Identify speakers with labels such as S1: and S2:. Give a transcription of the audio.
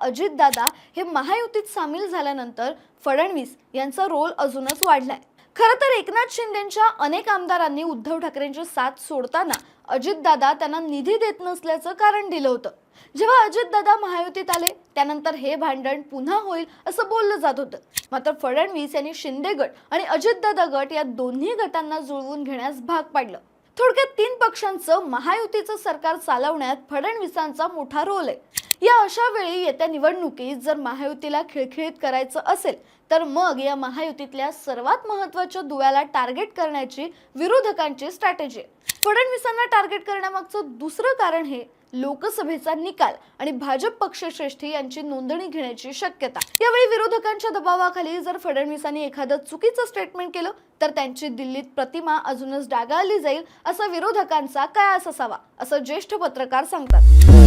S1: अजितदादा हे महायुतीत सामील झाल्यानंतर फडणवीस यांचा रोल अजूनच वाढलाय। खरं तर एकनाथ शिंदेंच्या अनेक आमदारांनी उद्धव ठाकरेंची साथ सोडताना अजितदादा त्यांना निधी देत नसल्याचं कारण दिलं होतं। जेव्हा अजितदादा महायुतीत आले त्यानंतर हे भांडण पुन्हा होईल असं बोललं जात होतं। मात्र फडणवीस यांनी शिंदे गट आणि अजितदादा गट या दोन्ही गटांना जुळवून घेण्यास भाग पाडलं। थोडक्यात तीन पक्षांचं महायुतीचं सरकार चालवण्यात फडणवीसांचा मोठा रोल आहे। या अशा वेळी येत्या निवडणुकीत जर महायुतीला खिळखिळीत करायचं असेल तर मग या महायुतीतल्या सर्वात महत्त्वाच्या दुव्याला टार्गेट करण्याची विरोधकांची स्ट्रॅटेजी आहे। फडणवीसांना टार्गेट करण्यामागचं दुसरं कारण हे लोकसभेचा निकाल आणि भाजप पक्षश्रेष्ठी यांची नोंदणी घेण्याची शक्यता। यावेळी विरोधकांच्या दबावाखाली जर फडणवीसांनी एखादं चुकीचं स्टेटमेंट केलं तर त्यांची दिल्लीत प्रतिमा अजूनच डागाळली जाईल असा विरोधकांचा कयास असावा असं ज्येष्ठ पत्रकार सांगतात।